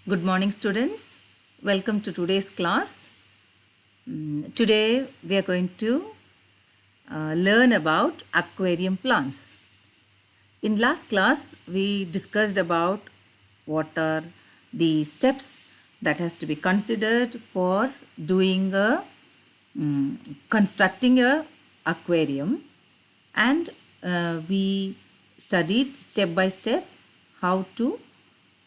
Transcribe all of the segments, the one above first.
Good morning, students. Welcome to today's class. Today we are going to learn about aquarium plants. In last class, we discussed about what are the steps that has to be considered for doing constructing a aquarium, and we studied step by step how to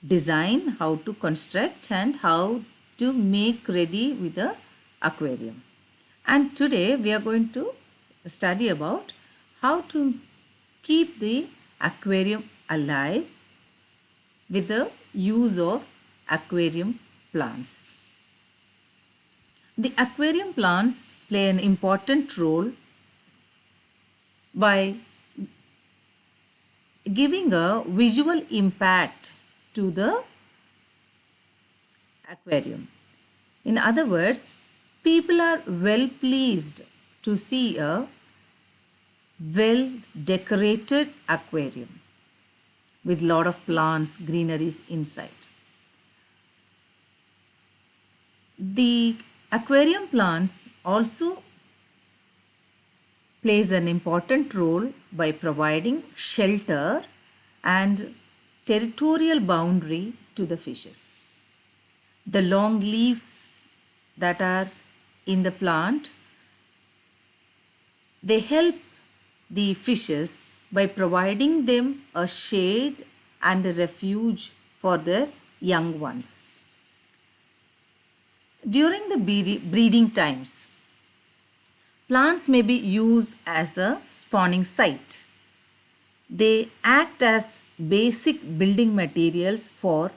design, how to construct, and how to make ready with the aquarium. And today we are going to study about how to keep the aquarium alive with the use of aquarium plants. The aquarium plants play an important role by giving a visual impact to the aquarium. In other words, people are well pleased to see a well decorated aquarium with lot of plants, greeneries inside. The aquarium plants also plays an important role by providing shelter and territorial boundary to the fishes. The long leaves that are in the plant, they help the fishes by providing them a shade and a refuge for their young ones. During the breeding times, plants may be used as a spawning site. They act as basic building materials for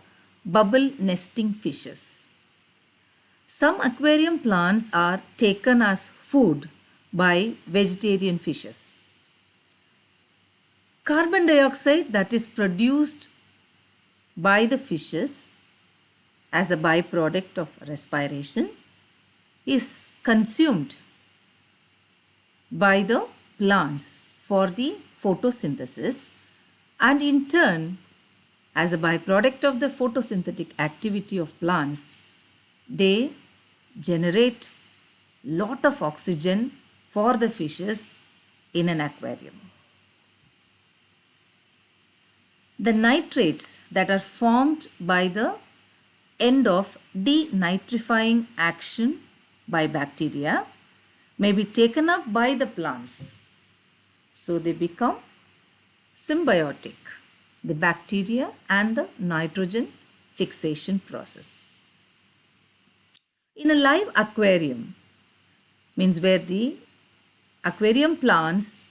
bubble nesting fishes. Some aquarium plants are taken as food by vegetarian fishes. Carbon dioxide that is produced by the fishes as a byproduct of respiration is consumed by the plants for the photosynthesis, and in turn, as a byproduct of the photosynthetic activity of plants, they generate lot of oxygen for the fishes in an aquarium. The nitrates that are formed by the end of denitrifying action by bacteria may be taken up by the plants. So they become symbiotic, the bacteria and the nitrogen fixation process. In a live aquarium, means where the aquarium plants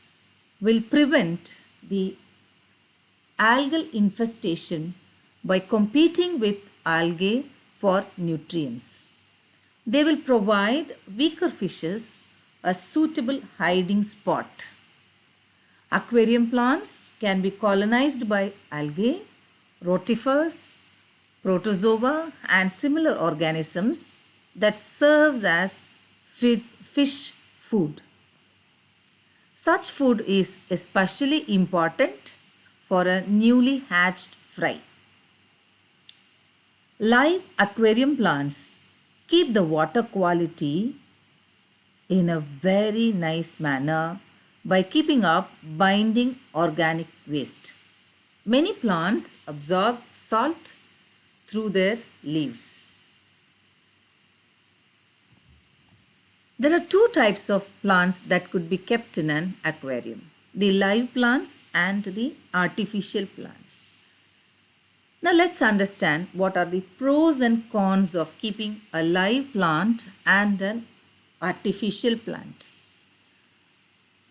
will prevent the algal infestation by competing with algae for nutrients. They will provide weaker fishes a suitable hiding spot. Aquarium plants can be colonized by algae, rotifers, protozoa, and similar organisms that serves as fish food. Such food is especially important for a newly hatched fry. Live aquarium plants keep the water quality in a very nice manner by keeping up binding organic waste. Many plants absorb salt through their leaves. There are two types of plants that could be kept in an aquarium: the live plants and the artificial plants. Now let's understand what are the pros and cons of keeping a live plant and an artificial plant.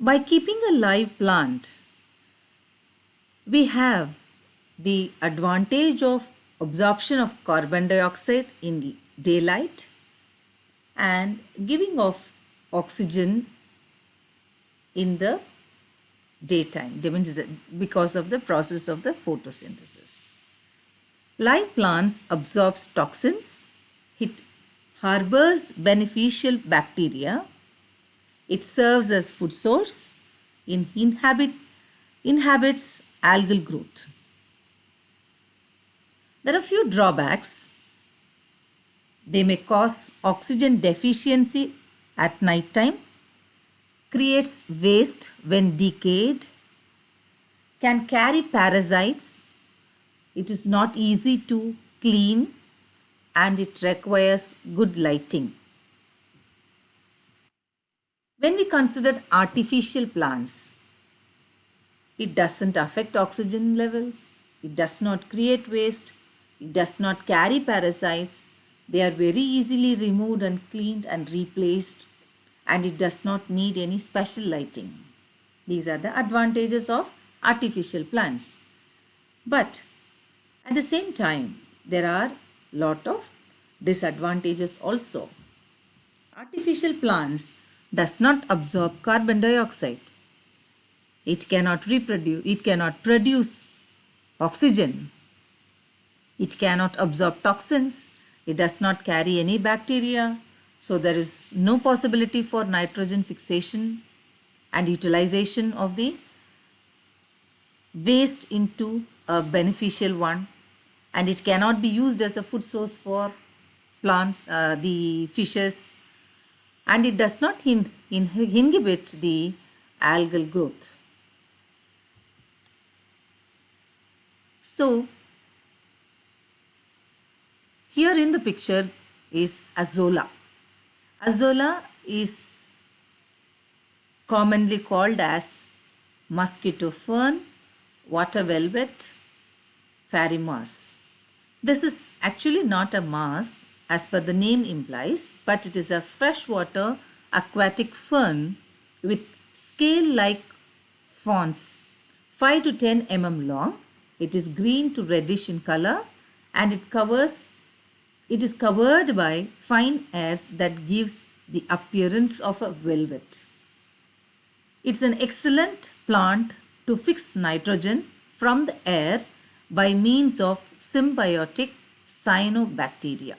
By keeping a live plant, we have the advantage of absorption of carbon dioxide in daylight and giving of oxygen in the daytime, because of the process of the photosynthesis. Live plants absorbs toxins. It harbors beneficial bacteria. It serves as food source. It inhabits algal growth. There are few drawbacks They may cause oxygen deficiency at night time, creates waste when decayed, can carry parasites. It is not easy to clean and it requires good lighting. When we consider artificial plants, it doesn't affect oxygen levels, it does not create waste, it does not carry parasites. They are very easily removed and cleaned and replaced, and it does not need any special lighting. These are the advantages of artificial plants. But at the same time, there are lot of disadvantages also. Artificial plants does not absorb carbon dioxide. It cannot reproduce, it cannot produce oxygen. It cannot absorb toxins. It does not carry any bacteria. So there is no possibility for nitrogen fixation and utilization of the waste into a beneficial one, and it cannot be used as a food source for plants, the fishes, and it does not inhibit the algal growth. So here in the picture is Azolla. Azolla is commonly called as mosquito fern, water velvet, fairy moss. This is actually not a moss as per the name implies, but it is a freshwater aquatic fern with scale-like fronds, 5 to 10 mm long. It is green to reddish in color, and it is covered by fine hairs that gives the appearance of a velvet. It's an excellent plant to fix nitrogen from the air by means of symbiotic cyanobacteria.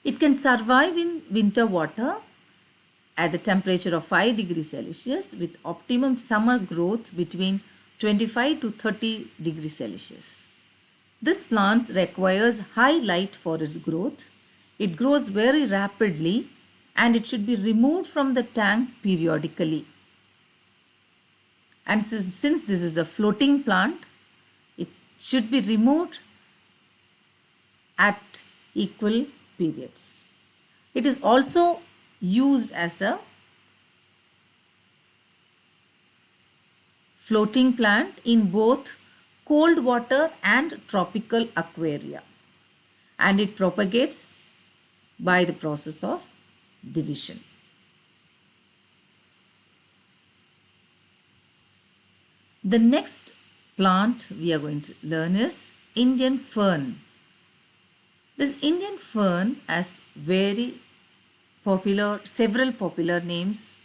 It can survive in winter water at the temperature of 5 degrees Celsius with optimum summer growth between 25 to 30 degrees Celsius. This plant requires high light for its growth. It grows very rapidly and it should be removed from the tank periodically. And since this is a floating plant, it should be removed at equal periods. It is also used as a floating plant in both cold water and tropical aquaria, and it propagates by the process of division. The next plant we are going to learn is Indian fern. This Indian fern has several popular names.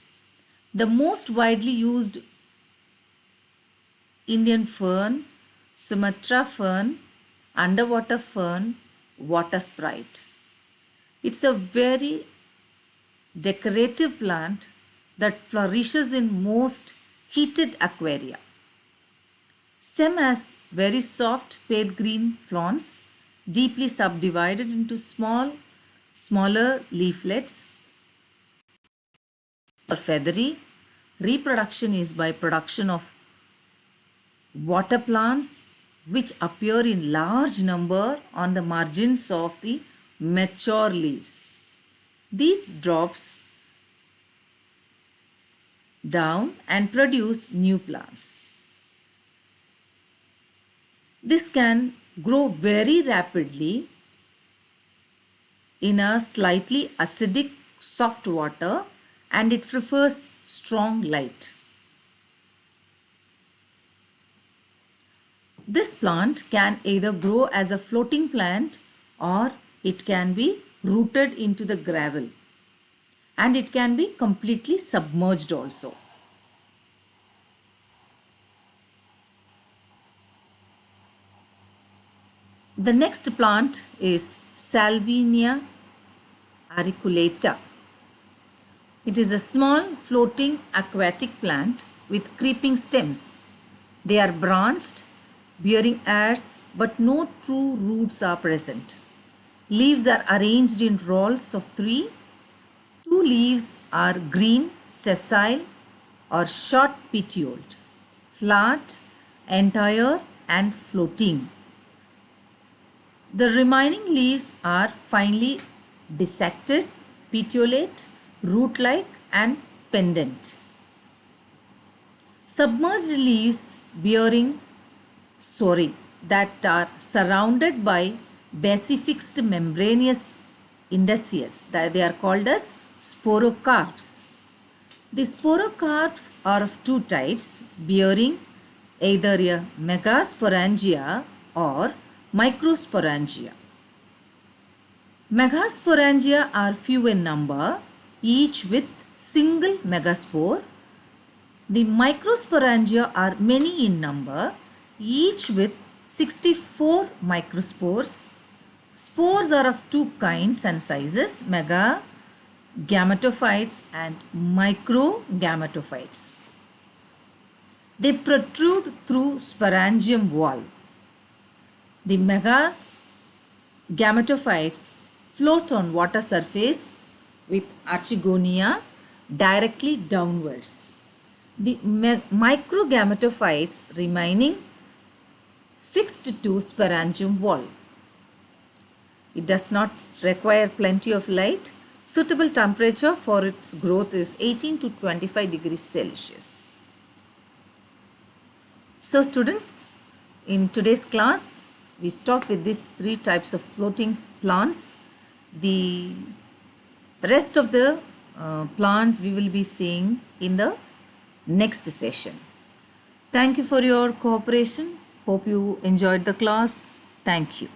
The most widely used Indian fern, Sumatra fern, underwater fern, water sprite. It's a very decorative plant that flourishes in most heated aquaria. Stem has very soft pale green fronds, deeply subdivided into smaller leaflets. Are feathery. Reproduction is by production of water plants which appear in large number on the margins of the mature leaves. These drops down and produce new plants. This can grow very rapidly in a slightly acidic soft water, and it prefers strong light. This plant can either grow as a floating plant or it can be rooted into the gravel, and it can be completely submerged also. The next plant is Salvinia auriculata. It is a small floating aquatic plant with creeping stems. They are branched, bearing hairs, but no true roots are present. Leaves are arranged in rolls of 3. 2 leaves are green, sessile or short petioled, flat, entire and floating. The remaining leaves are finely dissected, petiolate, root-like and pendant. Submerged leaves that are surrounded by basifixed membranous indices, that they are called as sporocarps. The sporocarps are of two types, bearing either a megasporangia or microsporangia. Megasporangia are few in number, each with single megaspore. The microsporangia are many in number, each with 64 microspores. Spores are of two kinds and sizes, megagametophytes and microgametophytes. They protrude through sporangium wall. The megagametophytes float on water surface with archegonia directly downwards. The microgametophytes remaining fixed to sporangium wall. It does not require plenty of light. Suitable temperature for its growth is 18 to 25 degrees Celsius. So students, in today's class, we stop with these 3 types of floating plants. The rest of the plants we will be seeing in the next session. Thank you for your cooperation. Hope you enjoyed the class. Thank you.